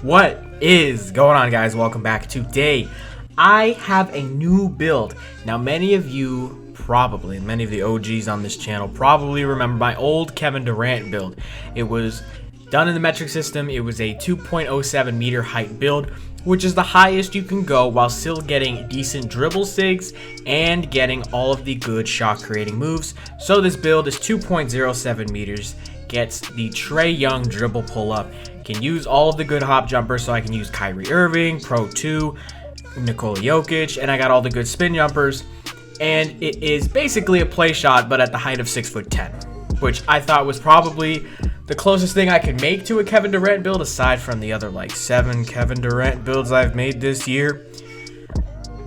What is going on, guys? Welcome back. Today I have a new build. Now many of you probably, and many of the OGs on this channel probably remember my old Kevin Durant build. It was done in the metric system. It was a 2.07 meter height build, which is the highest you can go while still getting decent dribble sigs and getting all of the good shot creating moves. So this build is 2.07 meters, gets the Trae Young dribble pull up, can use all of the good hop jumpers, so I can use Kyrie Irving, Pro 2, Nikola Jokic, and I got all the good spin jumpers. And it is basically a play shot, but at the height of 6'10", which I thought was probably the closest thing I could make to a Kevin Durant build, aside from the other like 7 Kevin Durant builds I've made this year.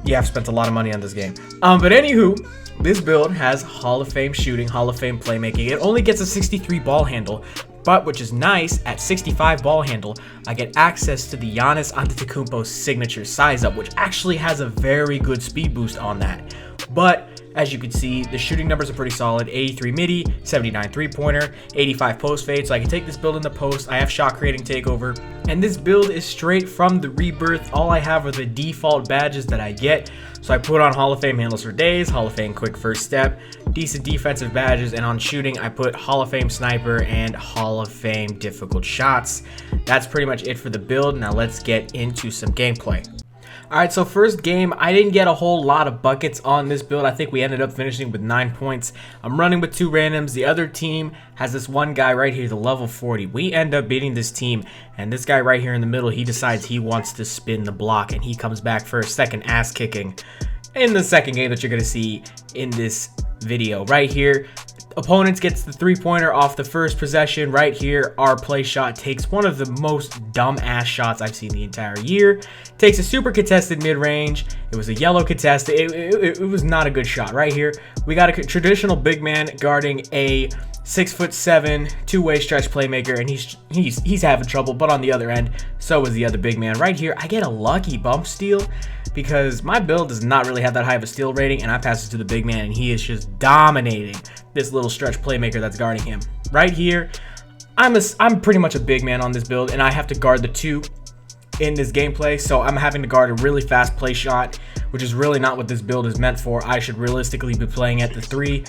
Yeah, I've spent a lot of money on this game. But anywho, this build has Hall of Fame shooting, Hall of Fame playmaking. It only gets a 63 ball handle, but which is nice, at 65 ball handle, I get access to the Giannis Antetokounmpo signature size up, which actually has a very good speed boost on that. But as you can see, the shooting numbers are pretty solid. 83 midi, 79 three-pointer, 85 post fade, so I can take this build in the post. I have shot creating takeover, and this build is straight from the rebirth. All I have are the default badges that I get. So I put on Hall of Fame handles for days, Hall of Fame quick first step, decent defensive badges, and on shooting I put Hall of Fame sniper and Hall of Fame difficult shots. That's pretty much it for the build. Now let's get into some gameplay. Alright, so first game, I didn't get a whole lot of buckets on this build. I think we ended up finishing with 9 points. I'm running with 2 randoms. The other team has this one guy right here, the level 40. We end up beating this team, and this guy right here in the middle, he decides he wants to spin the block, and he comes back for a second ass kicking in the second game that you're going to see in this video right here. Opponents gets the three-pointer off the first possession. Right here, our play shot takes one of the most dumb-ass shots I've seen the entire year. Takes a super contested mid-range. It was a yellow contest. It was not a good shot. Right here, we got a traditional big man guarding a 6'7" two-way stretch playmaker, and he's having trouble. But on the other end, so is the other big man. Right here, I get a lucky bump steal because my build does not really have that high of a steal rating, and I pass it to the big man, and he is just dominating this little stretch playmaker that's guarding him. Right here, I'm pretty much a big man on this build, and I have to guard the 2 in this gameplay, so I'm having to guard a really fast play shot, which is really not what this build is meant for. I should realistically be playing at the 3,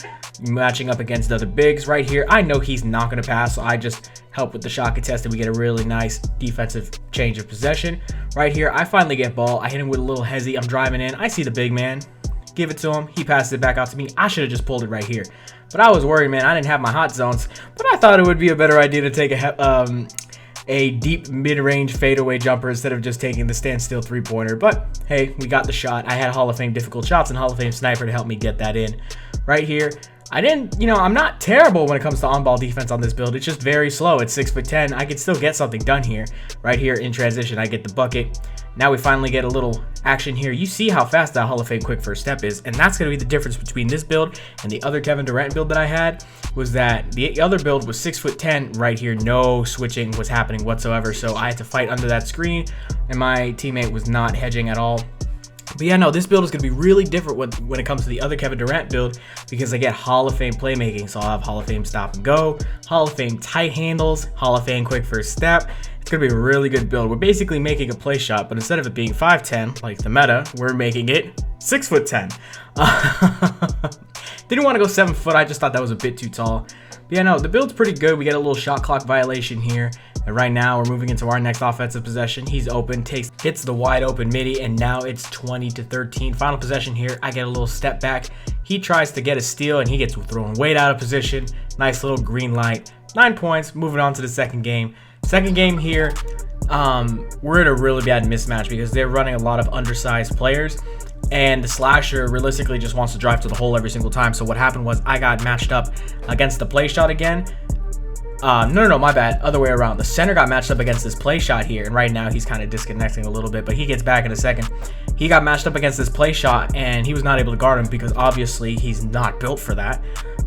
matching up against the other bigs. Right here, I know he's not going to pass, so I just help with the shot contest, and we get a really nice defensive change of possession. Right here, I finally get ball. I hit him with a little hezzy. I'm driving in. I see the big man. Give it to him. He passes it back out to me. I should have just pulled it right here, but I was worried, man. I didn't have my hot zones, but I thought it would be a better idea to take a deep mid-range fadeaway jumper instead of just taking the standstill three-pointer. But hey, we got the shot. I had Hall of Fame difficult shots and Hall of Fame sniper to help me get that in. Right here, I'm not terrible when it comes to on-ball defense on this build. It's just very slow. It's 6'10". I could still get something done here. Right here in transition, I get the bucket. Now we finally get a little action here. You see how fast that Hall of Fame quick first step is, and that's going to be the difference between this build and the other Kevin Durant build that I had, was that the other build was 6'10". Right here, no switching was happening whatsoever, so I had to fight under that screen, and my teammate was not hedging at all. But yeah, no, this build is going to be really different when it comes to the other Kevin Durant build, because I get Hall of Fame playmaking. So I'll have Hall of Fame stop and go, Hall of Fame tight handles, Hall of Fame quick first step. It's going to be a really good build. We're basically making a play shot, but instead of it being 5'10", like the meta, we're making it 6'10". Didn't want to go 7 foot. I just thought that was a bit too tall. But yeah, no, the build's pretty good. We get a little shot clock violation here. And right now, we're moving into our next offensive possession. He's open, hits the wide open midi, and now it's 20-13. Final possession here. I get a little step back. He tries to get a steal, and he gets thrown way out of position. Nice little green light. 9 points. Moving on to the second game. Second game here, we're in a really bad mismatch because they're running a lot of undersized players, and the slasher realistically just wants to drive to the hole every single time. So what happened was I got matched up against the play shot again. No, my bad. Other way around. The center got matched up against this play shot here, and right now he's kind of disconnecting a little bit, but he gets back in a second. He got matched up against this play shot, and he was not able to guard him because obviously he's not built for that.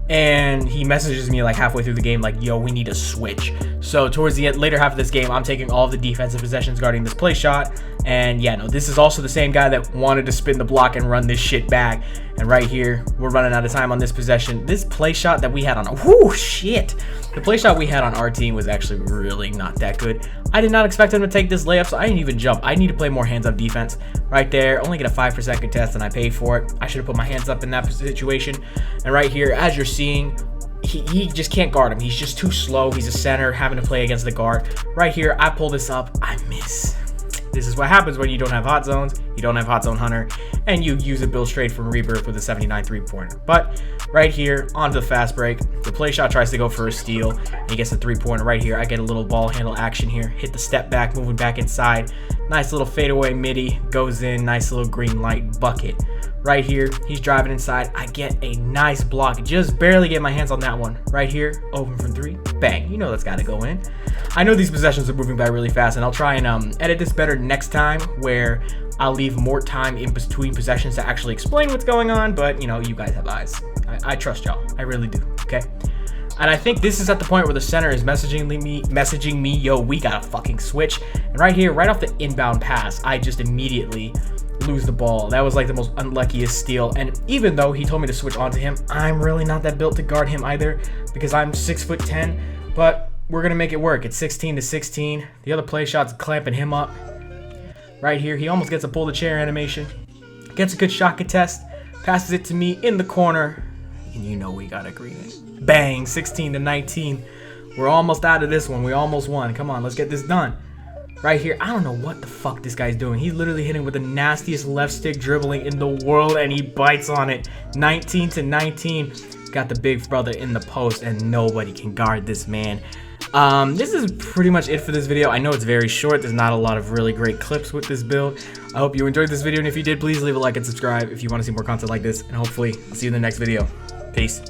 And he messages me like halfway through the game like, yo, we need to switch. So towards the later half of this game, I'm taking all of the defensive possessions guarding this play shot. And yeah, no, this is also the same guy that wanted to spin the block and run this shit back. And right here, we're running out of time on this possession. This play shot that we had on, whoo, shit. The play shot we had on our team was actually really not that good. I did not expect him to take this layup, so I didn't even jump. I need to play more hands-up defense. Right there, only get a 5% contest, and I paid for it. I should have put my hands up in that situation. And right here, as you're seeing, he just can't guard him. He's just too slow. He's a center, having to play against the guard. Right here, I pull this up. I miss. This is what happens when you don't have hot zones, you don't have hot zone hunter, and you use a build straight from Rebirth with a 79 3-pointer. But right here, onto the fast break, the play shot tries to go for a steal. He gets a 3-pointer right here. I get a little ball handle action here. Hit the step back, moving back inside. Nice little fadeaway midi, goes in, nice little green light bucket. Right here, he's driving inside. I get a nice block. Just barely get my hands on that one. Right here, open from 3. Bang. You know that's got to go in. I know these possessions are moving by really fast, and I'll try and edit this better next time, where I'll leave more time in between possessions to actually explain what's going on. But, you know, you guys have eyes. I trust y'all. I really do. Okay? And I think this is at the point where the center is messaging me, yo, we got to fucking switch. And right here, right off the inbound pass, I just immediately lose the ball. That was like the most unluckiest steal. And even though he told me to switch onto him, I'm really not that built to guard him either, because I'm 6'10", but we're gonna make it work. It's 16 to 16. The other play shot's clamping him up. Right here, he almost gets a pull the chair animation, gets a good shot contest, passes it to me in the corner, and you know we got agreement. Bang, 16 to 19. We're almost out of this one. We almost won. Come on, let's get this done. Right here, I don't know what the fuck this guy's doing. He's literally hitting with the nastiest left stick dribbling in the world, and he bites on it. 19 to 19. Got the big brother in the post, and nobody can guard this man. This is pretty much it for this video. I know it's very short. There's not a lot of really great clips with this build. I hope you enjoyed this video, and if you did, please leave a like and subscribe if you want to see more content like this, and hopefully I'll see you in the next video. Peace.